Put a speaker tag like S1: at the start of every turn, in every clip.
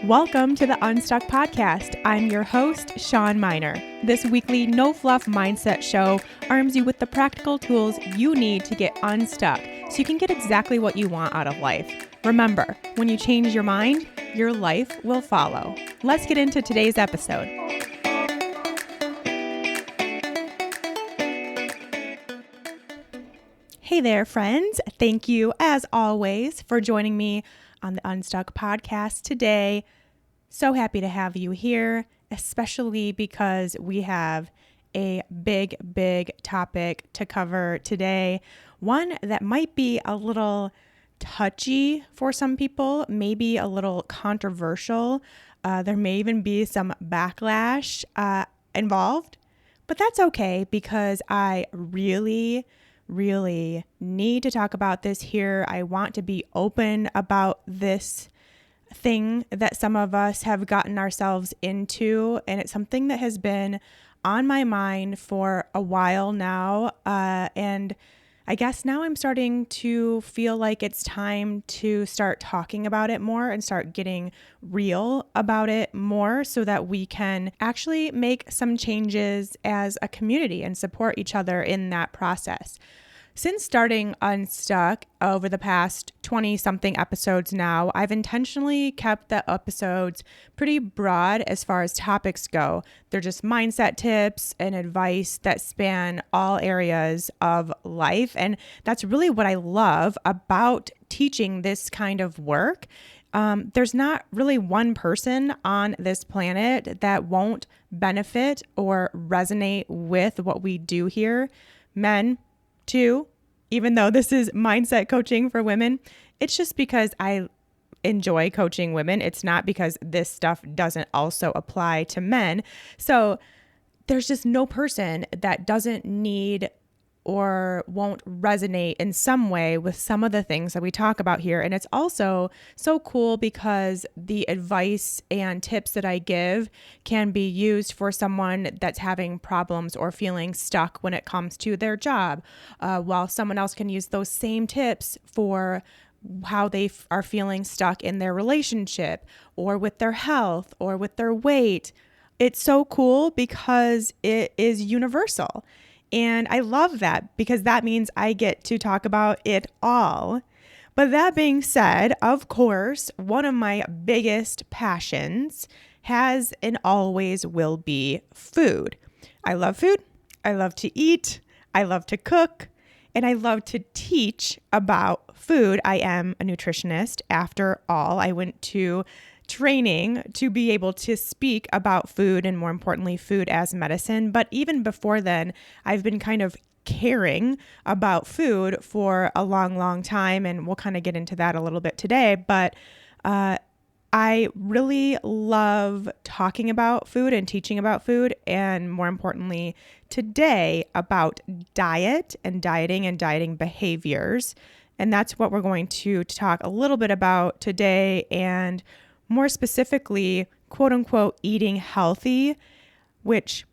S1: Welcome to the Unstuck Podcast. I'm your host, Sean Miner. This weekly no-fluff mindset show arms you with the practical tools you need to get unstuck so you can get exactly what you want out of life. Remember, when you change your mind, your life will follow. Let's get into today's episode. Hey there, friends. Thank you, as always, for joining me on the Unstuck Podcast today. So happy to have you here, especially because we have a big topic to cover today. One that might be a little touchy for some people, maybe a little controversial. There may even be some backlash involved, but that's okay because I really need to talk about this here. I want to be open about this thing that some of us have gotten ourselves into, and it's something that has been on my mind for a while now, and I guess now I'm starting to feel like it's time to start talking about it more and start getting real about it more so that we can actually make some changes as a community and support each other in that process. Since starting Unstuck over the past 20-something episodes now, I've intentionally kept the episodes pretty broad as far as topics go. They're just mindset tips and advice that span all areas of life. And that's really what I love about teaching this kind of work. There's not really one person on this planet that won't benefit or resonate with what we do here. Men, too, even though this is mindset coaching for women, it's just because I enjoy coaching women. It's not because this stuff doesn't also apply to men. So there's just no person that doesn't need or won't resonate in some way with some of the things that we talk about here. And it's also so cool because the advice and tips that I give can be used for someone that's having problems or feeling stuck when it comes to their job, while someone else can use those same tips for how they are feeling stuck in their relationship or with their health or with their weight. It's so cool because it is universal. And I love that because that means I get to talk about it all. But that being said, of course, one of my biggest passions has and always will be food. I love food. I love to eat. I love to cook. And I love to teach about food. I am a nutritionist. After all, I went to training to be able to speak about food and, more importantly, food as medicine. But even before then, I've been kind of caring about food for a long time, and we'll kind of get into that a little bit today. But I really love talking about food and teaching about food, and more importantly, today about diet and dieting behaviors. And that's what we're going to talk a little bit about today, and more specifically, quote unquote, eating healthy, which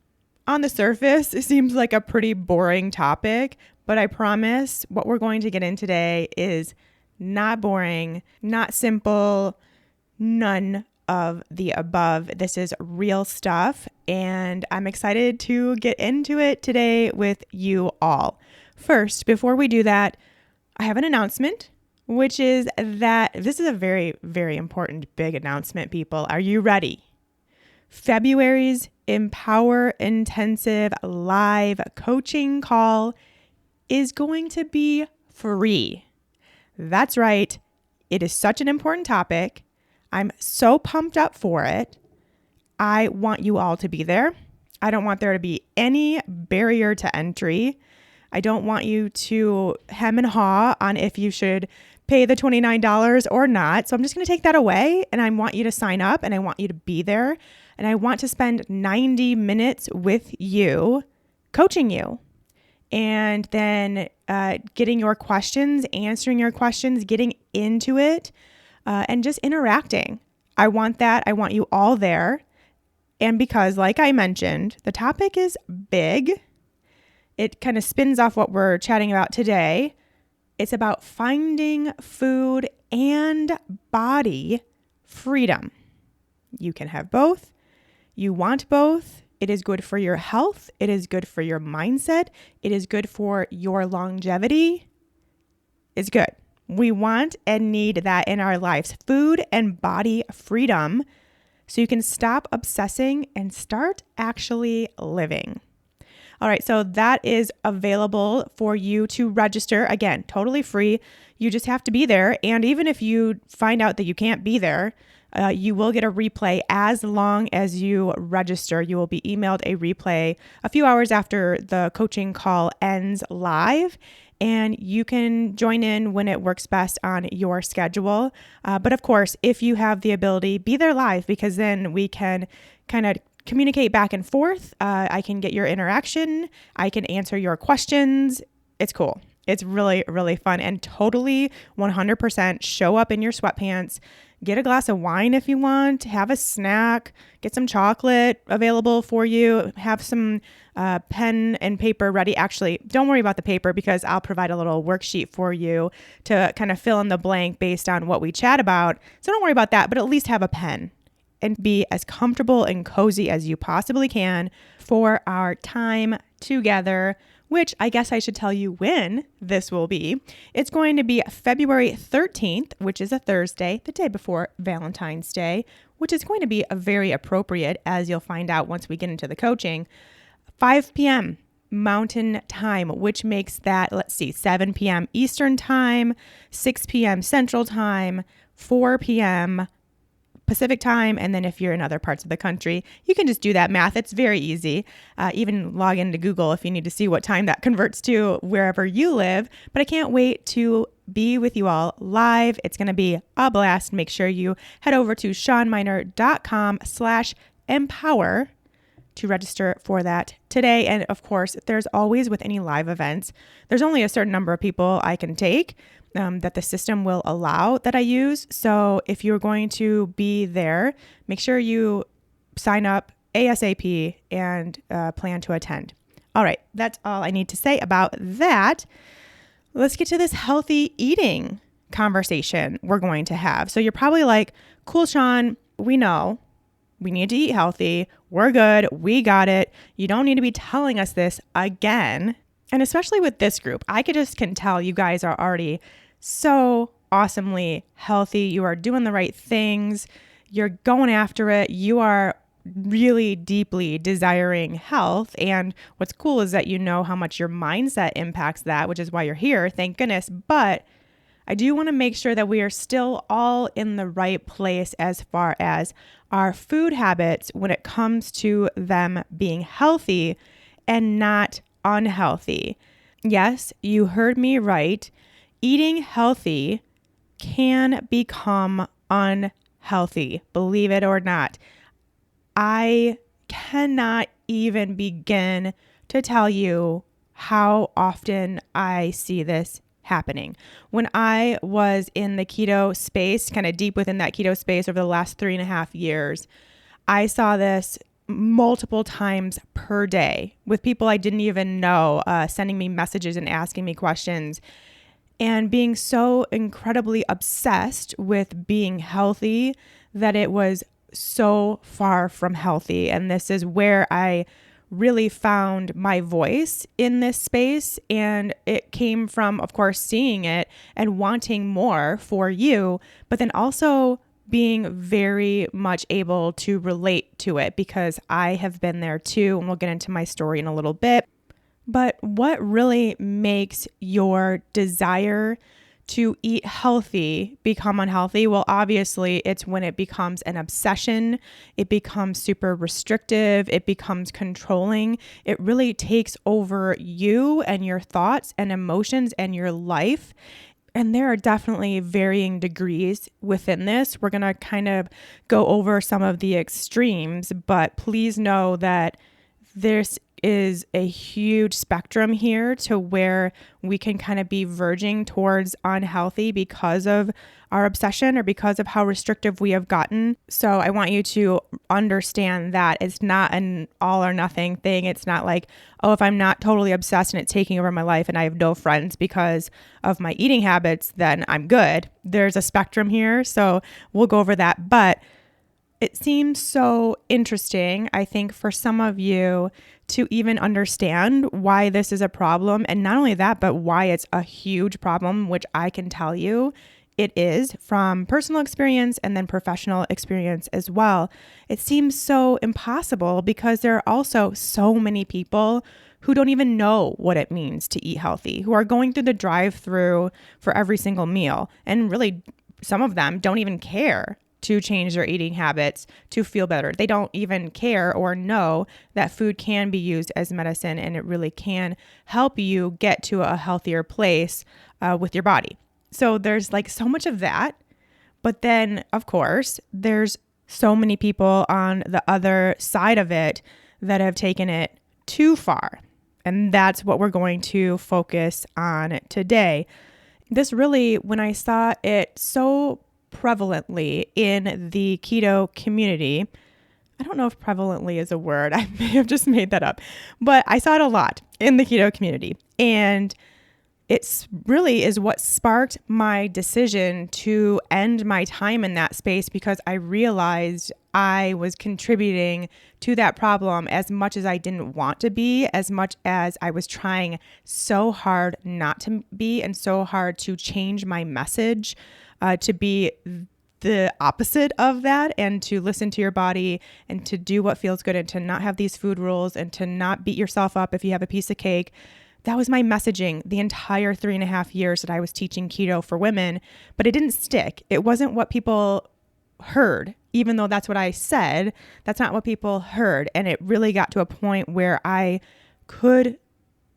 S1: on the surface seems like a pretty boring topic, but I promise what we're going to get in today is not boring, not simple, none of the above. This is real stuff, and I'm excited to get into it today with you all. First, before we do that, I have an announcement, which is that this is a very important big announcement, people. Are you ready? February's Empower Intensive live coaching call is going to be free. That's right. It is such an important topic. I'm so pumped up for it. I want you all to be there. I don't want there to be any barrier to entry. I don't want you to hem and haw on if you should pay the $29 or not. So I'm just going to take that away, and I want you to sign up, and I want you to be there, and I want to spend 90 minutes with you, coaching you, and then getting your questions, answering your questions, getting into it, and just interacting. I want that. I want you all there. And because, like I mentioned, the topic is big, it kind of spins off what we're chatting about today. It's about finding food and body freedom. You can have both. You want both. It is good for your health. It is good for your mindset. It is good for your longevity. It's good. We want and need that in our lives. Food and body freedom, so you can stop obsessing and start actually living. All right, so that is available for you to register. Again, totally free. You just have to be there. And even if you find out that you can't be there, you will get a replay as long as you register. You will be emailed a replay a few hours after the coaching call ends live, and you can join in when it works best on your schedule. But of course, if you have the ability, be there live, because then we can kind of communicate back and forth. I can get your interaction. I can answer your questions. It's cool. It's really, really fun, and totally 100% show up in your sweatpants. Get a glass of wine if you want, have a snack, get some chocolate available for you, have some pen and paper ready. Actually, don't worry about the paper, because I'll provide a little worksheet for you to kind of fill in the blank based on what we chat about. So don't worry about that, but at least have a pen and be as comfortable and cozy as you possibly can for our time together, which I guess I should tell you when this will be. It's going to be February 13th, which is a Thursday, the day before Valentine's Day, which is going to be very appropriate, as you'll find out once we get into the coaching. 5 p.m. Mountain Time, which makes that, 7 p.m. Eastern Time, 6 p.m. Central Time, 4 p.m. Pacific Time, and then if you're in other parts of the country, you can just do that math. It's very easy. Even log into Google if you need to see what time that converts to wherever you live. But I can't wait to be with you all live. It's going to be a blast. Make sure you head over to SeanMiner.com/empower to register for that today. And of course, there's always, with any live events, there's only a certain number of people I can take that the system will allow that I use. So if you're going to be there, make sure you sign up ASAP and plan to attend. All right, that's all I need to say about that. Let's get to this healthy eating conversation we're going to have. So you're probably like, cool, Sean, we know we need to eat healthy. We're good. We got it. You don't need to be telling us this again. And especially with this group, I can tell you guys are already so awesomely healthy. You are doing the right things. You're going after it. You are really deeply desiring health. And what's cool is that you know how much your mindset impacts that, which is why you're here. Thank goodness. But I do want to make sure that we are still all in the right place as far as our food habits when it comes to them being healthy and not unhealthy. Yes, you heard me right. Eating healthy can become unhealthy, believe it or not. I cannot even begin to tell you how often I see this happening. When I was in the keto space, kind of deep within that keto space over the last 3.5 years, I saw this multiple times per day with people I didn't even know, sending me messages and asking me questions, and being so incredibly obsessed with being healthy that it was so far from healthy. And this is where I really found my voice in this space. And it came from, of course, seeing it and wanting more for you, but then also being very much able to relate to it, because I have been there too. And we'll get into my story in a little bit. But what really makes your desire to eat healthy become unhealthy? Well, obviously, it's when it becomes an obsession. It becomes super restrictive. It becomes controlling. It really takes over you and your thoughts and emotions and your life. And there are definitely varying degrees within this. We're going to kind of go over some of the extremes, but please know that this is a huge spectrum here to where we can kind of be verging towards unhealthy because of our obsession or because of how restrictive we have gotten. So I want you to understand that it's not an all or nothing thing. It's not like, oh, if I'm not totally obsessed and it's taking over my life and I have no friends because of my eating habits, then I'm good. There's a spectrum here. So we'll go over that. But It seems so interesting, I think, for some of you to even understand why this is a problem. And not only that, but why it's a huge problem, which I can tell you it is from personal experience and then professional experience as well. It seems so impossible because there are also so many people who don't even know what it means to eat healthy, who are going through the drive-through for every single meal. And really, some of them don't even care to change their eating habits to feel better. They don't even care or know that food can be used as medicine and it really can help you get to a healthier place with your body. So there's like so much of that. But then, of course, there's so many people on the other side of it that have taken it too far. And that's what we're going to focus on today. This really, when I saw it so prevalently in the keto community, I don't know if prevalently is a word. I may have just made that up, but I saw it a lot in the keto community. And it's really is what sparked my decision to end my time in that space, because I realized I was contributing to that problem as much as I didn't want to be, as much as I was trying so hard not to be and so hard to change my message to be the opposite of that and to listen to your body and to do what feels good and to not have these food rules and to not beat yourself up if you have a piece of cake. That was my messaging the entire 3.5 years that I was teaching keto for women, but it didn't stick. It wasn't what people heard, even though that's what I said. That's not what people heard. And it really got to a point where I could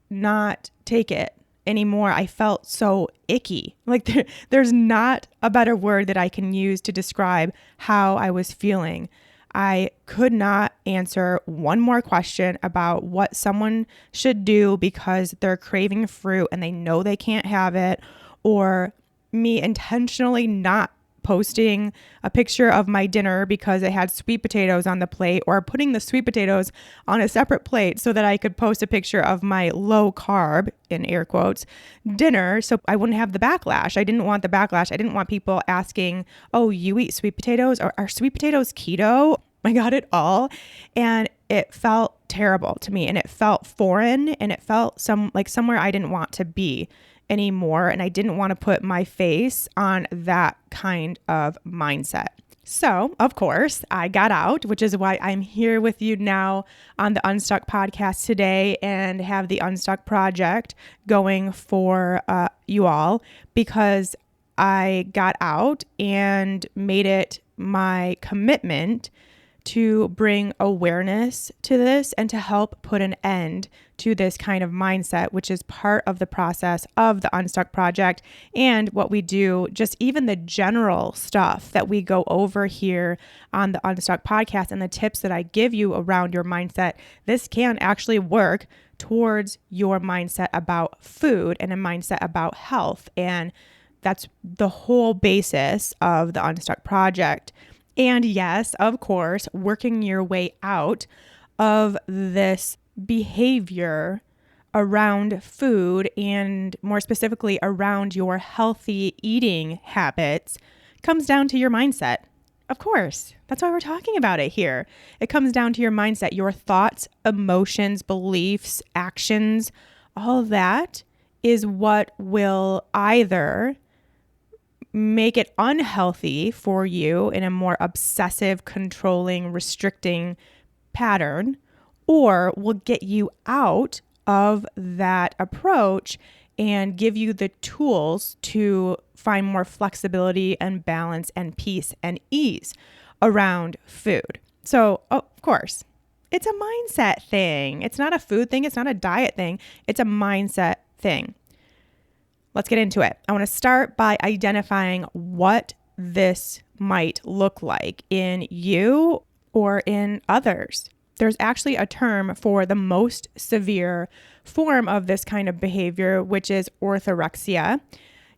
S1: not take it anymore. I felt so icky. Like there's not a better word that I can use to describe how I was feeling. I could not answer one more question about what someone should do because they're craving fruit and they know they can't have it, or me intentionally not posting a picture of my dinner because it had sweet potatoes on the plate, or putting the sweet potatoes on a separate plate so that I could post a picture of my low carb, in air quotes, dinner, so I wouldn't have the backlash. I didn't want the backlash. I didn't want people asking, oh, you eat sweet potatoes, or are sweet potatoes keto? I got it all. And it felt terrible to me, and it felt foreign, and it felt somewhere I didn't want to be anymore. And I didn't want to put my face on that kind of mindset. So, of course, I got out, which is why I'm here with you now on the Unstuck podcast today and have the Unstuck project going for you all, because I got out and made it my commitment to bring awareness to this and to help put an end to this kind of mindset, which is part of the process of the Unstuck Project and what we do, just even the general stuff that we go over here on the Unstuck podcast and the tips that I give you around your mindset. This can actually work towards your mindset about food and a mindset about health. And that's the whole basis of the Unstuck Project. And yes, of course, working your way out of this behavior around food, and more specifically around your healthy eating habits, comes down to your mindset. Of course, that's why we're talking about it here. It comes down to your mindset, your thoughts, emotions, beliefs, actions. All of that is what will either make it unhealthy for you in a more obsessive, controlling, restricting pattern, or will get you out of that approach and give you the tools to find more flexibility and balance and peace and ease around food. So, of course, it's a mindset thing. It's not a food thing. It's not a diet thing. It's a mindset thing. Let's get into it. I want to start by identifying what this might look like in you or in others. There's actually a term for the most severe form of this kind of behavior, which is orthorexia.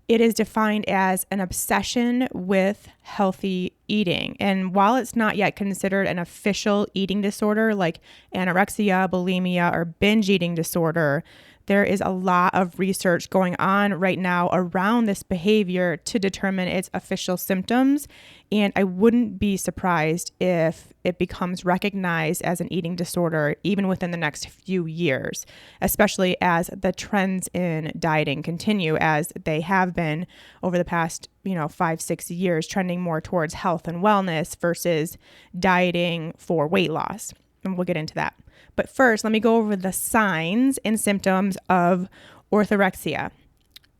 S1: It is defined as an obsession with healthy eating. And while it's not yet considered an official eating disorder like anorexia, bulimia, or binge eating disorder, There is a lot of research going on right now around this behavior to determine its official symptoms. And I wouldn't be surprised if it becomes recognized as an eating disorder even within the next few years, especially as the trends in dieting continue, as they have been over the past, 5-6 years, trending more towards health and wellness versus dieting for weight loss. And we'll get into that. But first, let me go over the signs and symptoms of orthorexia.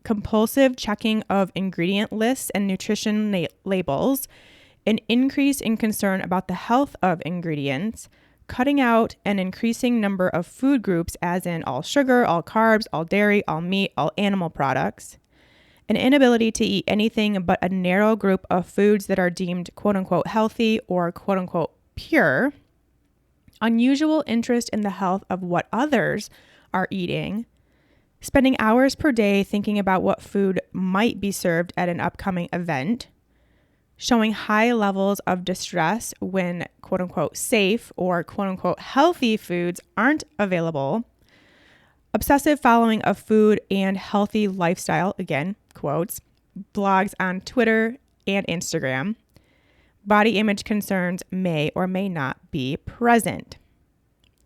S1: Compulsive checking of ingredient lists and nutrition labels, an increase in concern about the health of ingredients, cutting out an increasing number of food groups, as in all sugar, all carbs, all dairy, all meat, all animal products, an inability to eat anything but a narrow group of foods that are deemed quote-unquote healthy or quote-unquote pure, unusual interest in the health of what others are eating, spending hours per day thinking about what food might be served at an upcoming event, showing high levels of distress when quote unquote safe or quote unquote healthy foods aren't available, obsessive following of food and healthy lifestyle, again, quotes, blogs on Twitter and Instagram. Body image concerns may or may not be present.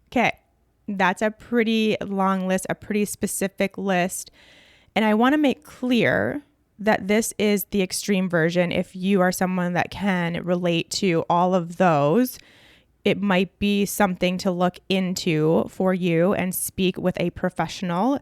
S1: Okay, that's a pretty long list, a pretty specific list. And I want to make clear that this is the extreme version. If you are someone that can relate to all of those, it might be something to look into for you and speak with a professional.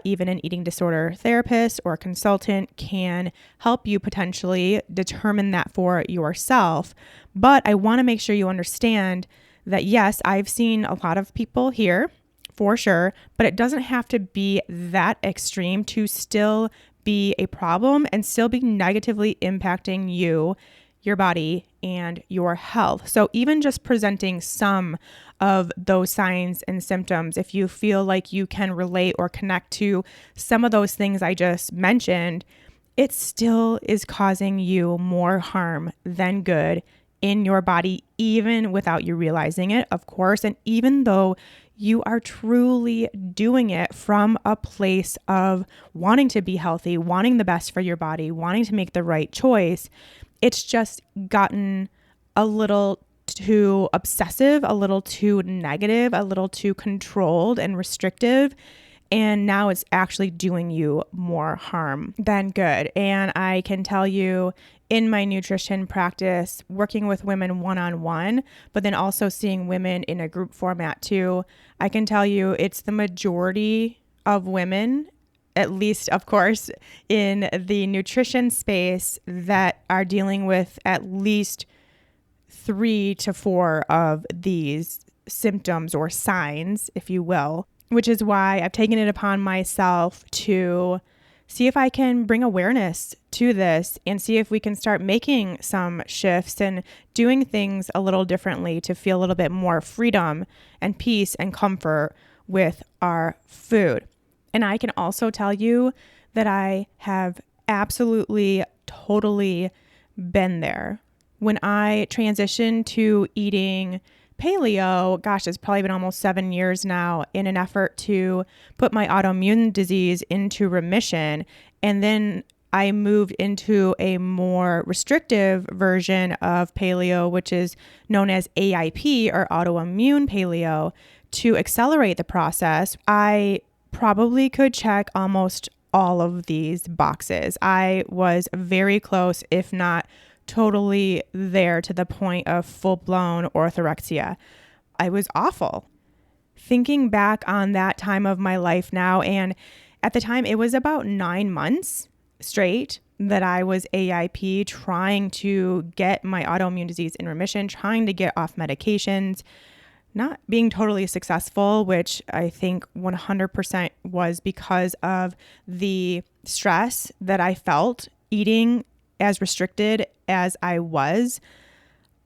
S1: Even an eating disorder therapist or consultant can help you potentially determine that for yourself. But I want to make sure you understand that, yes, I've seen a lot of people here for sure, but it doesn't have to be that extreme to still be a problem and still be negatively impacting you, your body, and your health. So even just presenting some of those signs and symptoms, if you feel like you can relate or connect to some of those things I just mentioned, it still is causing you more harm than good in your body, even without you realizing it, of course. And even though you are truly doing it from a place of wanting to be healthy, wanting the best for your body, wanting to make the right choice, it's just gotten a little too obsessive, a little too negative, a little too controlled and restrictive. And now it's actually doing you more harm than good. And I can tell you in my nutrition practice, working with women one-on-one, but then also seeing women in a group format too, I can tell you it's the majority of women, at least, of course, in the nutrition space, that are dealing with at least 3 to 4 of these symptoms or signs, if you will, which is why I've taken it upon myself to see if I can bring awareness to this and see if we can start making some shifts and doing things a little differently to feel a little bit more freedom and peace and comfort with our food. And I can also tell you that I have absolutely, totally been there. When I transitioned to eating paleo, gosh, it's probably been almost 7 years now, in an effort to put my autoimmune disease into remission. And then I moved into a more restrictive version of paleo, which is known as AIP, or autoimmune paleo, to accelerate the process. I probably could check almost all of these boxes. I was very close, if not totally there, to the point of full-blown orthorexia. I was awful. Thinking back on that time of my life now, and at the time it was about 9 months straight that I was AIP, trying to get my autoimmune disease in remission, trying to get off medications, not being totally successful, which I think 100% was because of the stress that I felt eating as restricted as I was.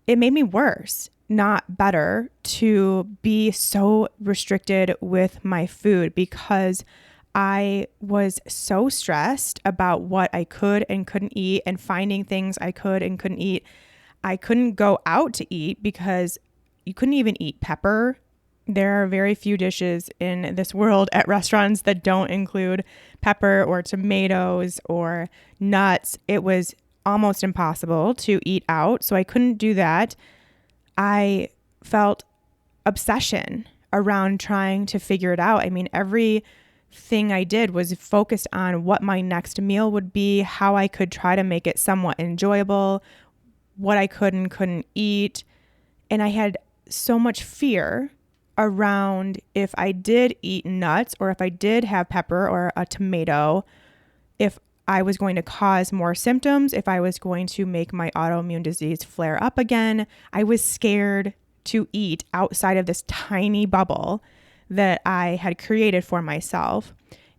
S1: It made me worse, not better, to be so restricted with my food, because I was so stressed about what I could and couldn't eat and finding things I could and couldn't eat. I couldn't go out to eat because you couldn't even eat pepper, There are very few dishes in this world at restaurants that don't include pepper or tomatoes or nuts. It was almost impossible to eat out, so I couldn't do that. I felt obsession around trying to figure it out. I mean, everything I did was focused on what my next meal would be, how I could try to make it somewhat enjoyable, what I could and couldn't eat. And I had so much fear around if I did eat nuts or if I did have pepper or a tomato, if I was going to cause more symptoms, if I was going to make my autoimmune disease flare up again. I was scared to eat outside of this tiny bubble that I had created for myself,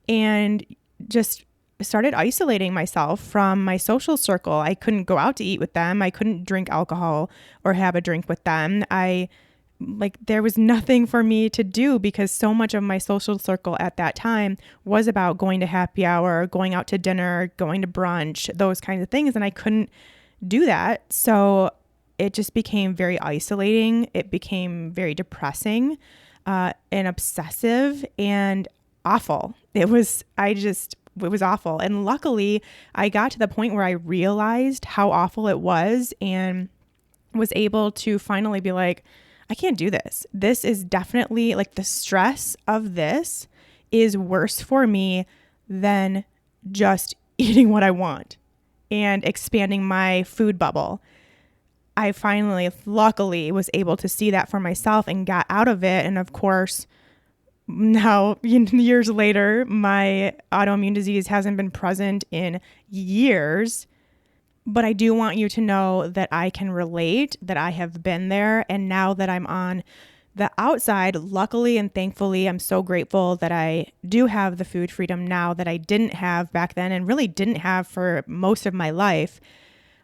S1: and just started isolating myself from my social circle. I couldn't go out to eat with them. I couldn't drink alcohol or have a drink with them. There was nothing for me to do because so much of my social circle at that time was about going to happy hour, going out to dinner, going to brunch, those kinds of things. And I couldn't do that. So it just became very isolating. It became very depressing, and obsessive and awful. It was awful. And luckily I got to the point where I realized how awful it was and was able to finally be like, I can't do this. This is definitely the stress of this is worse for me than just eating what I want and expanding my food bubble. I finally, luckily, was able to see that for myself and got out of it. And of course, now, years later, my autoimmune disease hasn't been present in years. But I do want you to know that I can relate, that I have been there. And now that I'm on the outside, luckily and thankfully, I'm so grateful that I do have the food freedom now that I didn't have back then and really didn't have for most of my life.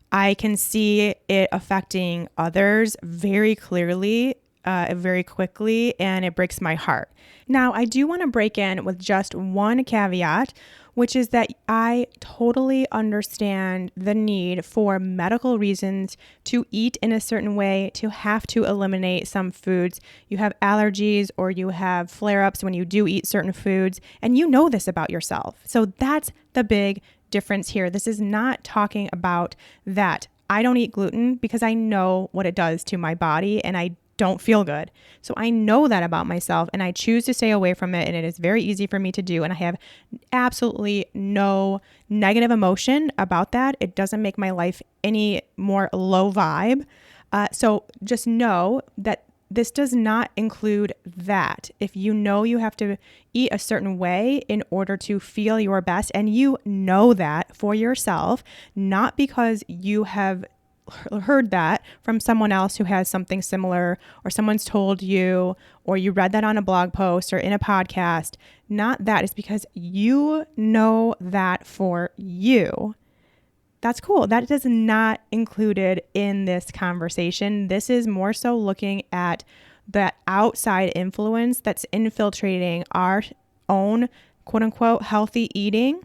S1: I can see it affecting others very clearly, very quickly, and it breaks my heart. Now, I do want to break in with just one caveat, which is that I totally understand the need for medical reasons to eat in a certain way, to have to eliminate some foods. You have allergies or you have flare-ups when you do eat certain foods, and you know this about yourself. So that's the big difference here. This is not talking about that. I don't eat gluten because I know what it does to my body and I don't feel good. So I know that about myself and I choose to stay away from it, and it is very easy for me to do, and I have absolutely no negative emotion about that. It doesn't make my life any more low vibe. So just know that this does not include that. If you know you have to eat a certain way in order to feel your best, and you know that for yourself, not because you have heard that from someone else who has something similar, or someone's told you, or you read that on a blog post or in a podcast, not that. It's because you know that for you. That's cool. That is not included in this conversation. This is more so looking at that outside influence that's infiltrating our own quote unquote healthy eating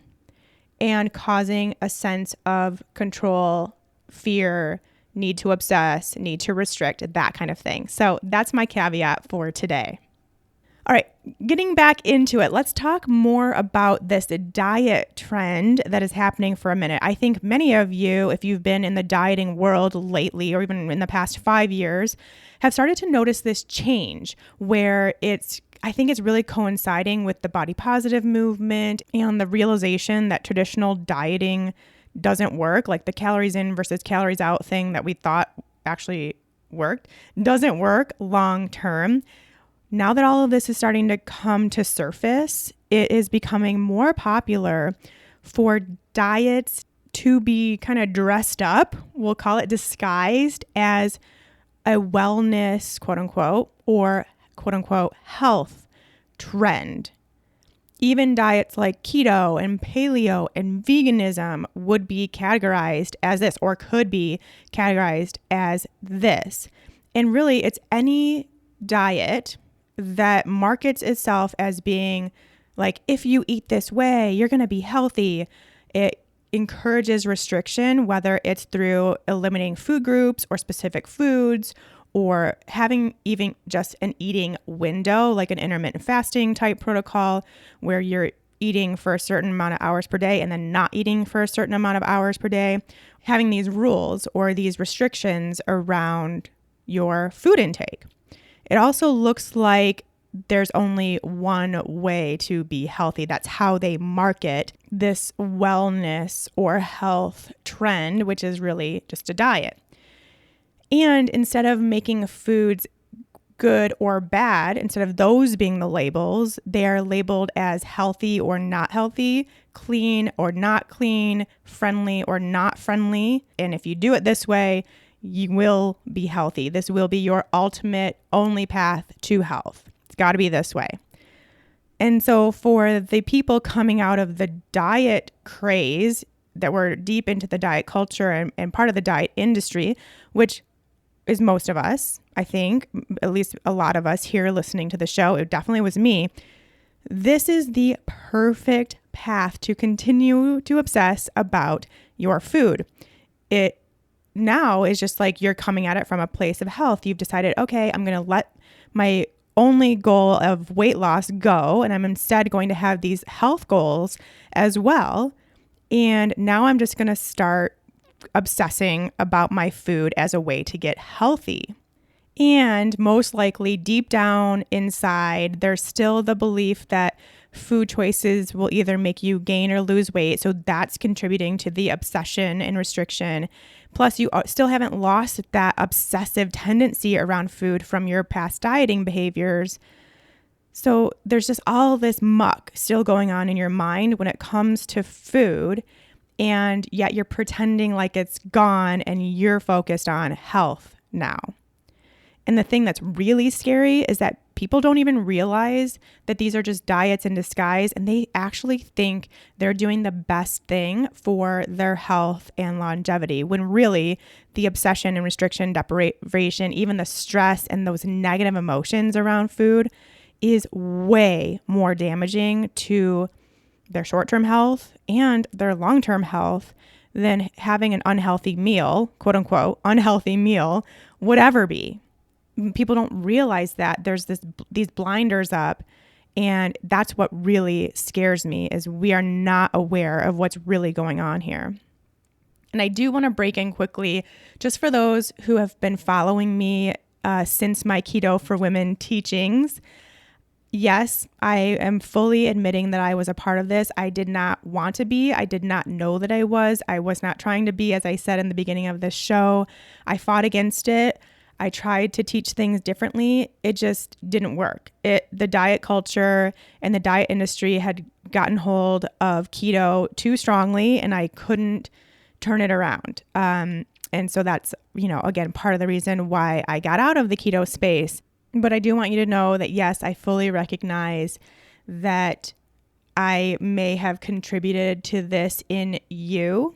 S1: and causing a sense of control, fear, need to obsess, need to restrict, that kind of thing. So that's my caveat for today. All right, getting back into it, let's talk more about this diet trend that is happening for a minute. I think many of you, if you've been in the dieting world lately, or even in the past 5 years, have started to notice this change where I think it's really coinciding with the body positive movement and the realization that traditional dieting doesn't work, like the calories in versus calories out thing that we thought actually worked, doesn't work long term. Now that all of this is starting to come to surface, it is becoming more popular for diets to be kind of dressed up, we'll call it disguised as a wellness, quote unquote, or quote unquote health trend. Even diets like keto and paleo and veganism would be categorized as this, or could be categorized as this. And really, it's any diet that markets itself as being like, if you eat this way, you're going to be healthy. It encourages restriction, whether it's through eliminating food groups or specific foods, or having even just an eating window, like an intermittent fasting type protocol where you're eating for a certain amount of hours per day and then not eating for a certain amount of hours per day, having these rules or these restrictions around your food intake. It also looks like there's only one way to be healthy. That's how they market this wellness or health trend, which is really just a diet. And instead of making foods good or bad, instead of those being the labels, they are labeled as healthy or not healthy, clean or not clean, friendly or not friendly. And if you do it this way, you will be healthy. This will be your ultimate only path to health. It's got to be this way. And so for the people coming out of the diet craze that were deep into the diet culture and part of the diet industry, which is most of us, I think, at least a lot of us here listening to the show, it definitely was me. This is the perfect path to continue to obsess about your food. It now is just like you're coming at it from a place of health. You've decided, okay, I'm going to let my only goal of weight loss go, and I'm instead going to have these health goals as well. And now I'm just going to start obsessing about my food as a way to get healthy. And most likely deep down inside, there's still the belief that food choices will either make you gain or lose weight. So that's contributing to the obsession and restriction. Plus, you still haven't lost that obsessive tendency around food from your past dieting behaviors. So there's just all this muck still going on in your mind when it comes to food. And yet you're pretending like it's gone and you're focused on health now. And the thing that's really scary is that people don't even realize that these are just diets in disguise, and they actually think they're doing the best thing for their health and longevity, when really the obsession and restriction, deprivation, even the stress and those negative emotions around food is way more damaging to their short-term health and their long-term health than having an unhealthy meal, quote unquote, unhealthy meal would ever be. People don't realize that there's these blinders up, and that's what really scares me is we are not aware of what's really going on here. And I do want to break in quickly just for those who have been following me since my Keto for Women teachings. Yes, I am fully admitting that I was a part of this. I did not want to be. I did not know that I was. I was not trying to be, as I said in the beginning of this show. I fought against it. I tried to teach things differently. It just didn't work. The diet culture and the diet industry had gotten hold of keto too strongly, and I couldn't turn it around. And so that's, again, part of the reason why I got out of the keto space. But I do want you to know that, yes, I fully recognize that I may have contributed to this in you,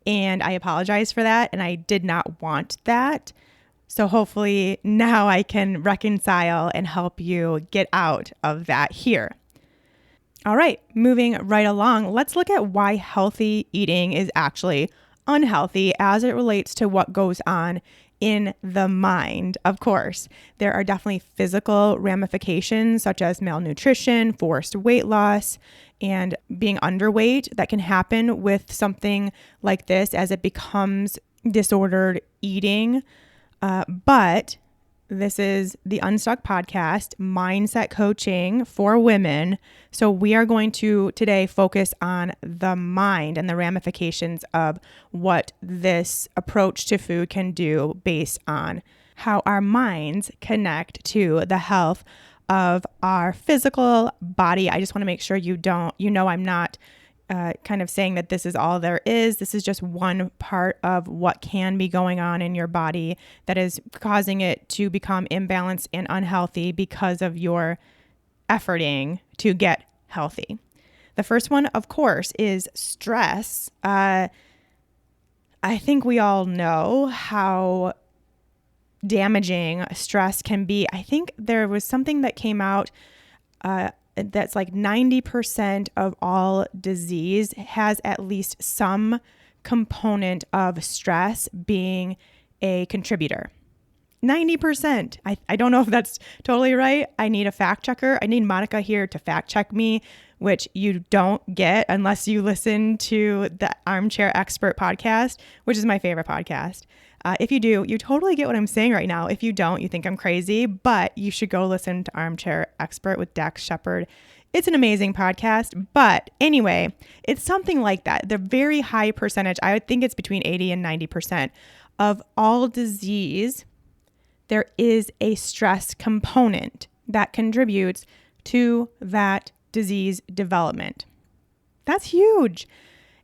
S1: and I apologize for that, and I did not want that. So hopefully now I can reconcile and help you get out of that here. All right, moving right along, let's look at why healthy eating is actually unhealthy as it relates to what goes on in the mind. Of course, there are definitely physical ramifications such as malnutrition, forced weight loss, and being underweight that can happen with something like this as it becomes disordered eating. But this is the Unstuck Podcast, mindset coaching for women. So we are going to today focus on the mind and the ramifications of what this approach to food can do based on how our minds connect to the health of our physical body. I just want to make sure I'm not kind of saying that this is all there is. This is just one part of what can be going on in your body that is causing it to become imbalanced and unhealthy because of your efforting to get healthy. The first one, of course, is stress. I think we all know how damaging stress can be. I think there was something that came out that's like 90% of all disease has at least some component of stress being a contributor. 90%. I don't know if that's totally right. I need a fact checker. I need Monica here to fact check me, which you don't get unless you listen to the Armchair Expert podcast, which is my favorite podcast. If you do, you totally get what I'm saying right now. If you don't, you think I'm crazy, but you should go listen to Armchair Expert with Dax Shepard. It's an amazing podcast. But anyway, it's something like that. The very high percentage, I would think it's between 80 and 90% of all disease, there is a stress component that contributes to that disease development. That's huge.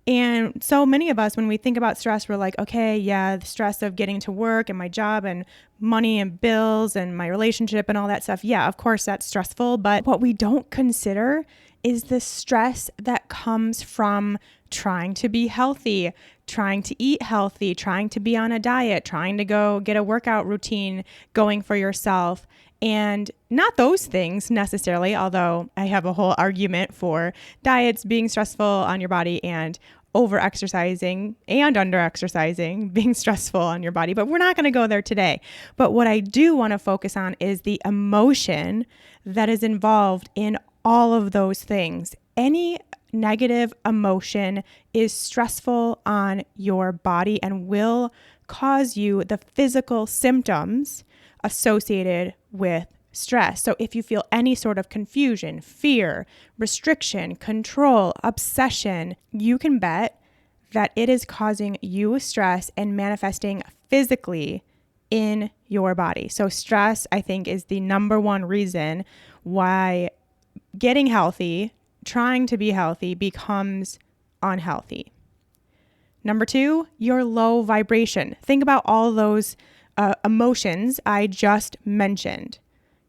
S1: And so many of us, when we think about stress, we're like, okay, yeah, the stress of getting to work and my job and money and bills and my relationship and all that stuff. Yeah, of course, that's stressful. But what we don't consider is the stress that comes from trying to be healthy, trying to eat healthy, trying to be on a diet, trying to go get a workout routine going for yourself. And not those things necessarily, although I have a whole argument for diets being stressful on your body and over-exercising and under-exercising being stressful on your body. But we're not going to go there today. But what I do want to focus on is the emotion that is involved in all of those things. Any negative emotion is stressful on your body and will cause you the physical symptoms associated with stress. So if you feel any sort of confusion, fear, restriction, control, obsession, you can bet that it is causing you stress and manifesting physically in your body. So stress, I think, is the number one reason why getting healthy, trying to be healthy, becomes unhealthy. Number two, your low vibration. Think about all those emotions I just mentioned.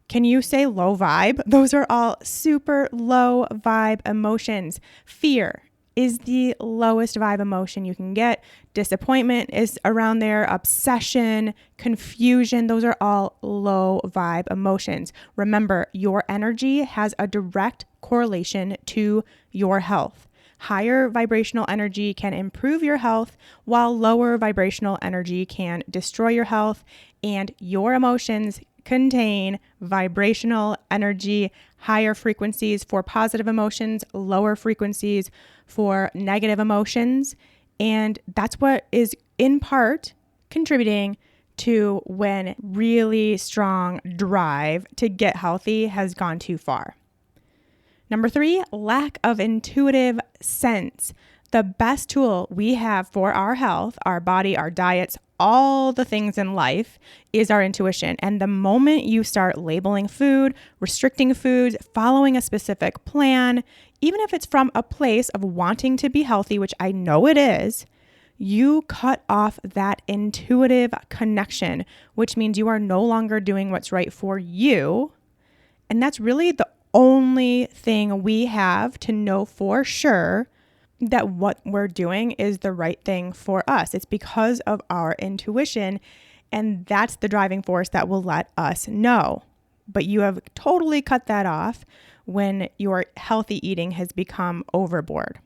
S1: Can you say low vibe? Those are all super low vibe emotions. Fear is the lowest vibe emotion you can get. Disappointment is around there. Obsession, confusion, those are all low vibe emotions. Remember, your energy has a direct correlation to your health. Higher vibrational energy can improve your health, while lower vibrational energy can destroy your health, and your emotions contain vibrational energy, higher frequencies for positive emotions, lower frequencies for negative emotions. And that's what is in part contributing to when really strong drive to get healthy has gone too far. Number three, lack of intuitive sense. The best tool we have for our health, our body, our diets, all the things in life is our intuition. And the moment you start labeling food, restricting foods, following a specific plan, even if it's from a place of wanting to be healthy, which I know it is, you cut off that intuitive connection, which means you are no longer doing what's right for you. And that's really the only thing we have to know for sure that what we're doing is the right thing for us. It's because of our intuition, and that's the driving force that will let us know. But you have totally cut that off when your healthy eating has become overboard.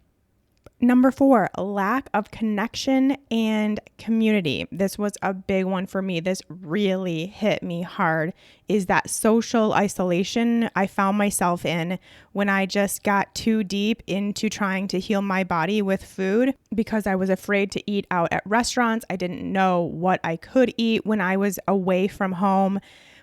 S1: Number four, lack of connection and community. This was a big one for me. This really hit me hard, is that social isolation I found myself in when I just got too deep into trying to heal my body with food because I was afraid to eat out at restaurants. I didn't know what I could eat when I was away from home.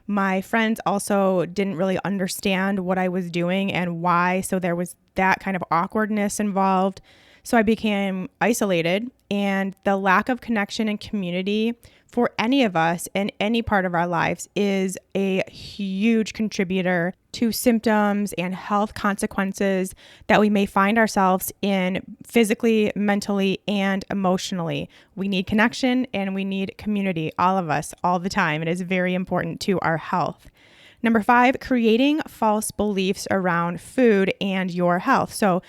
S1: My friends also didn't really understand what I was doing and why, so there was that kind of awkwardness involved. So I became isolated, and the lack of connection and community for any of us in any part of our lives is a huge contributor to symptoms and health consequences that we may find ourselves in physically, mentally, and emotionally. We need connection and we need community, all of us, all the time. It is very important to our health. Number five, creating false beliefs around food and your health. So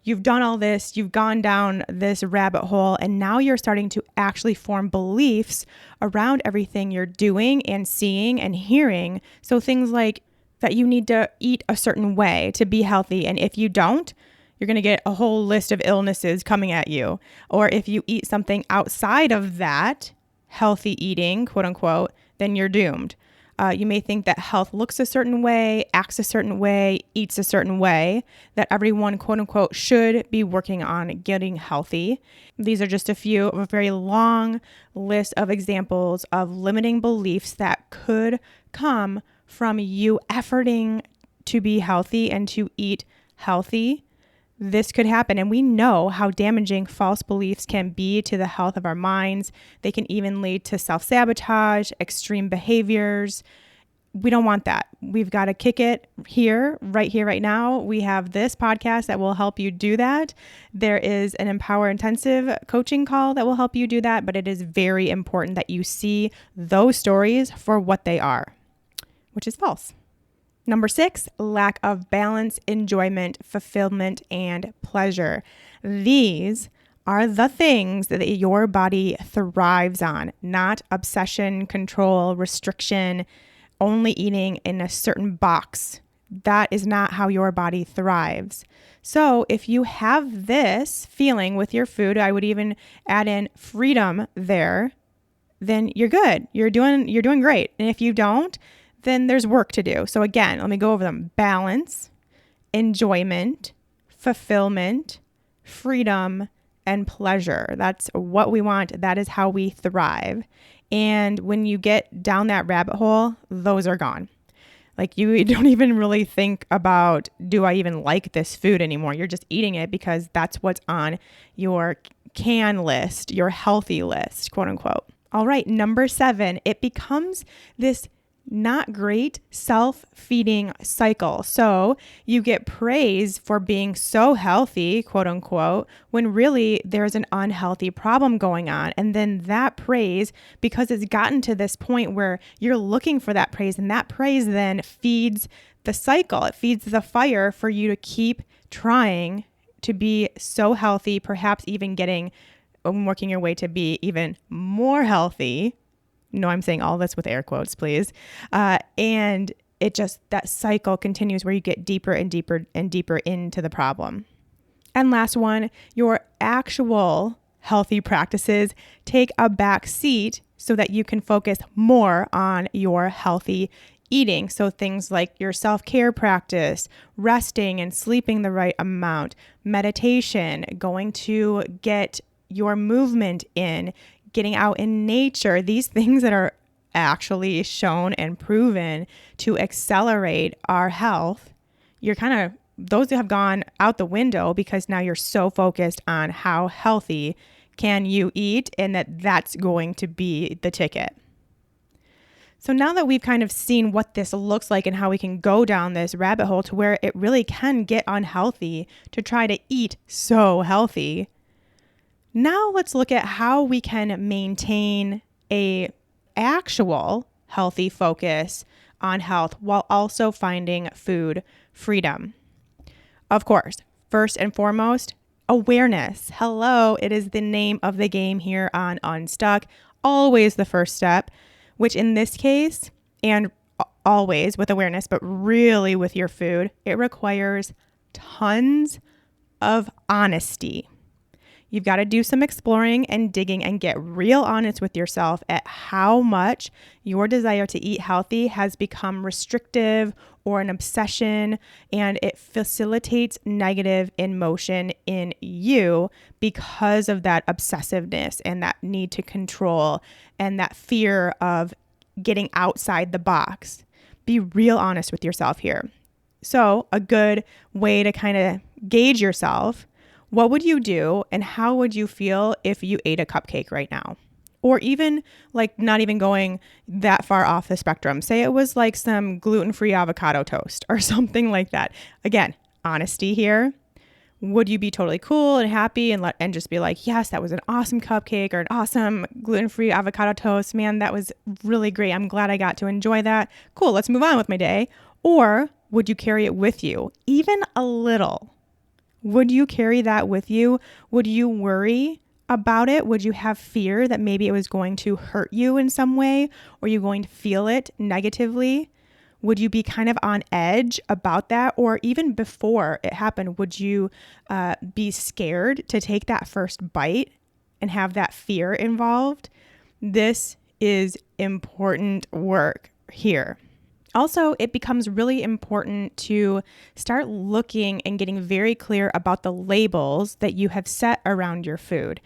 S1: you've done all this, you've gone down this rabbit hole, and now you're starting to actually form beliefs around everything you're doing and seeing and hearing. So things like that you need to eat a certain way to be healthy, and if you don't, you're going to get a whole list of illnesses coming at you. Or if you eat something outside of that healthy eating, quote unquote, then you're doomed. You may think that health looks a certain way, acts a certain way, eats a certain way, that everyone, quote unquote, should be working on getting healthy. These are just a few of a very long list of examples of limiting beliefs that could come from you efforting to be healthy and to eat healthy. This could happen, and we know how damaging false beliefs can be to the health of our minds. They can even lead to self-sabotage, extreme behaviors. We don't want that. We've got to kick it here, right now. We have this podcast that will help you do that. There is an Empower Intensive coaching call that will help you do that, but it is very important that you see those stories for what they are, which is false. Number 6, lack of balance, enjoyment, fulfillment, and pleasure. These are the things that your body thrives on, not obsession, control, restriction, only eating in a certain box. That is not how your body thrives. So if you have this feeling with your food, I would even add in freedom there, then you're good. You're doing great. And if you don't, then there's work to do. So again, let me go over them. Balance, enjoyment, fulfillment, freedom, and pleasure. That's what we want. That is how we thrive. And when you get down that rabbit hole, those are gone. Like you don't even really think about, do I even like this food anymore? You're just eating it because that's what's on your can list, your healthy list, quote unquote. All right, number 7, it becomes this not great self-feeding cycle. So you get praise for being so healthy, quote unquote, when really there's an unhealthy problem going on. And then that praise, because it's gotten to this point where you're looking for that praise, and that praise then feeds the cycle. It feeds the fire for you to keep trying to be so healthy, perhaps even working your way to be even more healthy. No, I'm saying all this with air quotes, please. And it just, that cycle continues where you get deeper and deeper and deeper into the problem. And last one, your actual healthy practices take a back seat so that you can focus more on your healthy eating. So things like your self-care practice, resting and sleeping the right amount, meditation, going to get your movement in, getting out in nature, these things that are actually shown and proven to accelerate our health, those have gone out the window because now you're so focused on how healthy can you eat, and that's going to be the ticket. So now that we've kind of seen what this looks like and how we can go down this rabbit hole to where it really can get unhealthy to try to eat so healthy, now let's look at how we can maintain a actual healthy focus on health while also finding food freedom. Of course, first and foremost, awareness. Hello, it is the name of the game here on Unstuck. Always the first step, which in this case, and always with awareness, but really with your food, it requires tons of honesty. You've got to do some exploring and digging and get real honest with yourself at how much your desire to eat healthy has become restrictive or an obsession, and it facilitates negative emotion in you because of that obsessiveness and that need to control and that fear of getting outside the box. Be real honest with yourself here. So a good way to kind of gauge yourself: what would you do and how would you feel if you ate a cupcake right now? Or even like not even going that far off the spectrum. Say it was like some gluten-free avocado toast or something like that. Again, honesty here. Would you be totally cool and happy and just be like, yes, that was an awesome cupcake or an awesome gluten-free avocado toast. Man, that was really great. I'm glad I got to enjoy that. Cool, let's move on with my day. Or would you carry it with you? Even a little. Would you carry that with you? Would you worry about it? Would you have fear that maybe it was going to hurt you in some way, or you're going to feel it negatively? Would you be kind of on edge about that? Or even before it happened, would you be scared to take that first bite and have that fear involved? This is important work here. Also, it becomes really important to start looking and getting very clear about the labels that you have set around your food.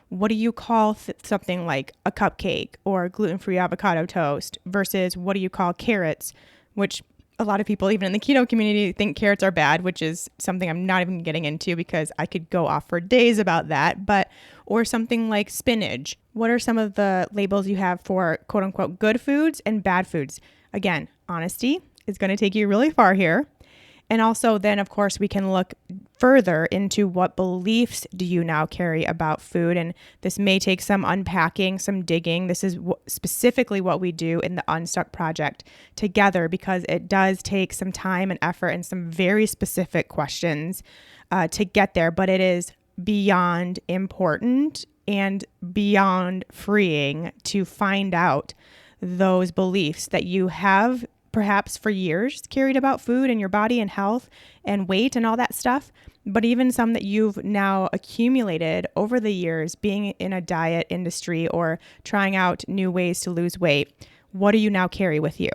S1: What do you call something like a cupcake or gluten-free avocado toast versus what do you call carrots, which a lot of people, even in the keto community, think carrots are bad, which is something I'm not even getting into because I could go off for days about that. Or something like spinach. What are some of the labels you have for quote unquote good foods and bad foods? Again, honesty is going to take you really far here. And also then, of course, we can look further into what beliefs do you now carry about food. And this may take some unpacking, some digging. This is specifically what we do in the Unstuck Project together because it does take some time and effort and some very specific questions to get there. But it is beyond important and beyond freeing to find out those beliefs that you have perhaps for years carried about food and your body and health and weight and all that stuff, but even some that you've now accumulated over the years being in a diet industry or trying out new ways to lose weight. What do you now carry with you?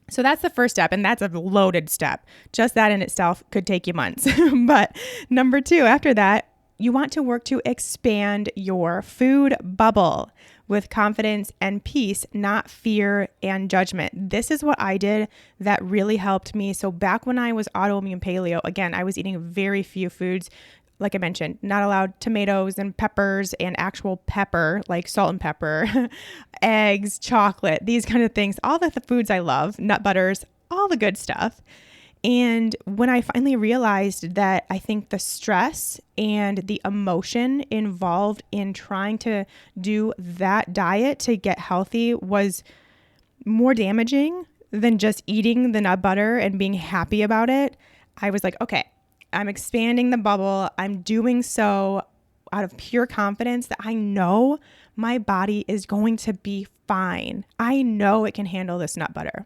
S1: So that's the first step, and that's a loaded step. Just that in itself could take you months. But number 2, after that, you want to work to expand your food bubble with confidence and peace, not fear and judgment. This is what I did that really helped me. So back when I was autoimmune paleo, again, I was eating very few foods. Like I mentioned, not allowed tomatoes and peppers and actual pepper, like salt and pepper, eggs, chocolate, these kind of things, all the foods I love, nut butters, all the good stuff. And when I finally realized that I think the stress and the emotion involved in trying to do that diet to get healthy was more damaging than just eating the nut butter and being happy about it, I was like, okay, I'm expanding the bubble. I'm doing so out of pure confidence that I know my body is going to be fine. I know it can handle this nut butter.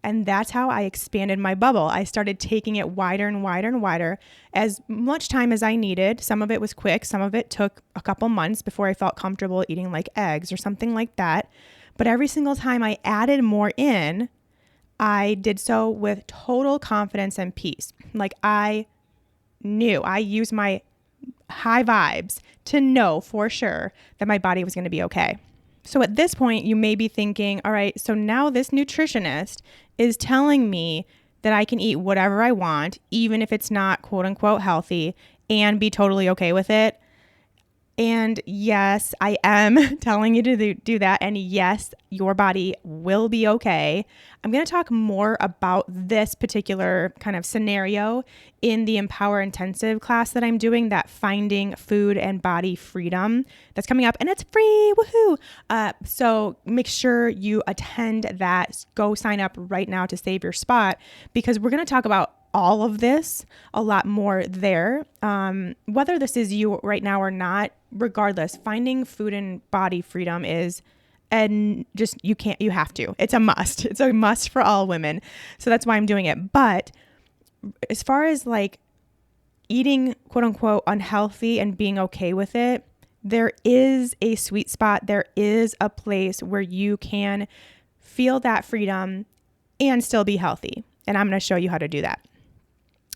S1: And that's how I expanded my bubble. I started taking it wider and wider and wider as much time as I needed. Some of it was quick. Some of it took a couple months before I felt comfortable eating like eggs or something like that. But every single time I added more in, I did so with total confidence and peace. Like I knew, I used my high vibes to know for sure that my body was going to be okay. So at this point, you may be thinking, all right, so now this nutritionist is telling me that I can eat whatever I want, even if it's not quote unquote healthy, and be totally okay with it. And yes, I am telling you to do that. And yes, your body will be okay. I'm going to talk more about this particular kind of scenario in the Empower Intensive class that I'm doing, that Finding Food and Body Freedom that's coming up, and it's free. Woohoo. So make sure you attend that. Go sign up right now to save your spot, because we're going to talk about all of this a lot more there. Whether this is you right now or not, regardless, finding food and body freedom is, and just, you have to, it's a must. It's a must for all women. So that's why I'm doing it. But as far as like eating quote unquote unhealthy and being okay with it, there is a sweet spot. There is a place where you can feel that freedom and still be healthy. And I'm going to show you how to do that.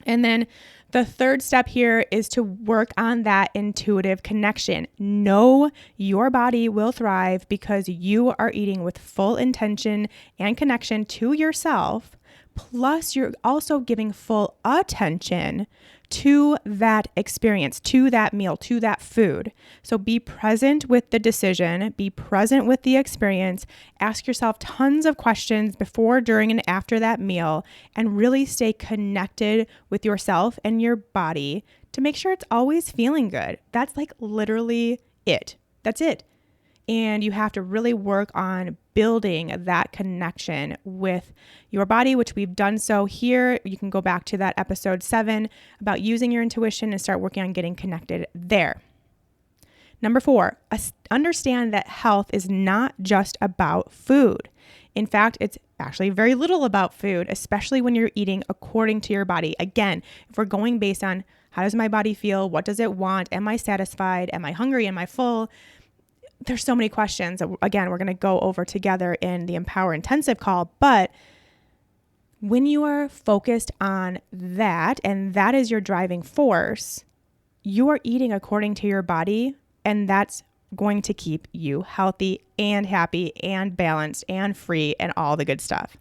S1: And then the third step here is to work on that intuitive connection. Know your body will thrive because you are eating with full intention and connection to yourself. Plus, you're also giving full attention to that experience, to that meal, to that food. So be present with the decision, be present with the experience, ask yourself tons of questions before, during, and after that meal, and really stay connected with yourself and your body to make sure it's always feeling good. That's like literally it. That's it. And you have to really work on building that connection with your body, which we've done so here. You can go back to that episode 7 about using your intuition and start working on getting connected there. Number 4, understand that health is not just about food. In fact, it's actually very little about food, especially when you're eating according to your body. Again, if we're going based on how does my body feel? What does it want? Am I satisfied? Am I hungry? Am I full? there's so many questions that, again, we're going to go over together in the Empower Intensive call. But when you are focused on that, and that is your driving force, you are eating according to your body, and that's going to keep you healthy and happy and balanced and free and all the good stuff.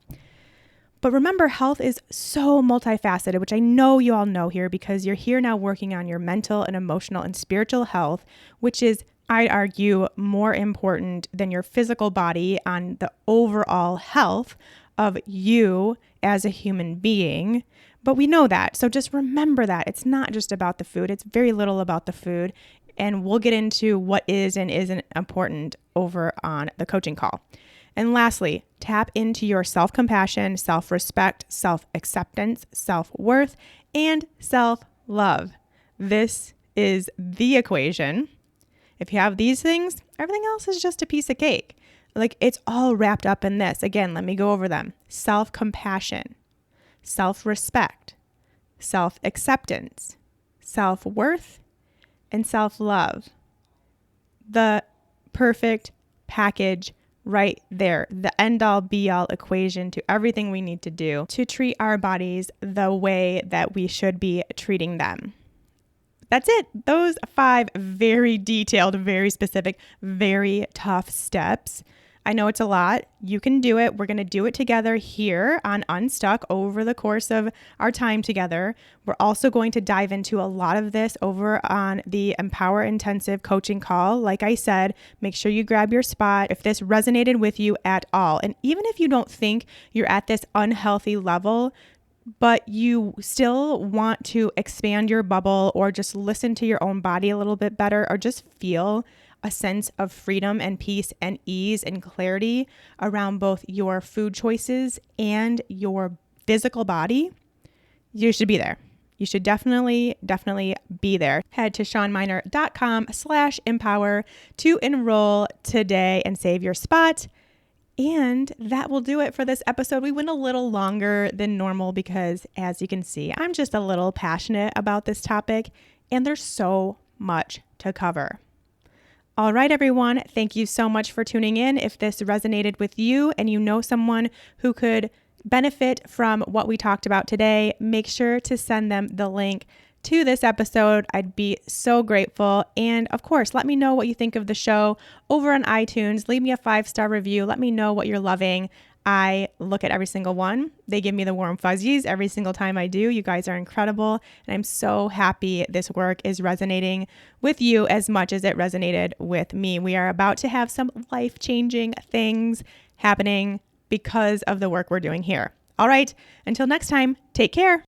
S1: But remember, health is so multifaceted, which I know you all know here because you're here now working on your mental and emotional and spiritual health, which is, I'd argue, more important than your physical body on the overall health of you as a human being. But we know that. So just remember that it's not just about the food. It's very little about the food. And we'll get into what is and isn't important over on the coaching call. And lastly, tap into your self-compassion, self-respect, self-acceptance, self-worth, and self-love. This is the equation. If you have these things, everything else is just a piece of cake. Like, it's all wrapped up in this. Again, let me go over them. Self-compassion, self-respect, self-acceptance, self-worth, and self-love. The perfect package right there, the end-all be-all equation to everything we need to do to treat our bodies the way that we should be treating them. That's it. Those 5 very detailed, very specific, very tough steps. I know it's a lot. You can do it. We're going to do it together here on Unstuck over the course of our time together. We're also going to dive into a lot of this over on the Empower Intensive coaching call. Like I said, make sure you grab your spot if this resonated with you at all. And even if you don't think you're at this unhealthy level, but you still want to expand your bubble or just listen to your own body a little bit better or just feel a sense of freedom and peace and ease and clarity around both your food choices and your physical body, you should be there. You should definitely be there. Head to SeanMiner.com/empower to enroll today and save your spot. And that will do it for this episode. We went a little longer than normal because, as you can see, I'm just a little passionate about this topic and there's so much to cover. All right, everyone. Thank you so much for tuning in. If this resonated with you and you know someone who could benefit from what we talked about today, make sure to send them the link to this episode. I'd be so grateful. And of course, let me know what you think of the show over on iTunes. Leave me a 5-star review. Let me know what you're loving. I look at every single one. They give me the warm fuzzies every single time I do. You guys are incredible. And I'm so happy this work is resonating with you as much as it resonated with me. We are about to have some life-changing things happening because of the work we're doing here. All right. Until next time, take care.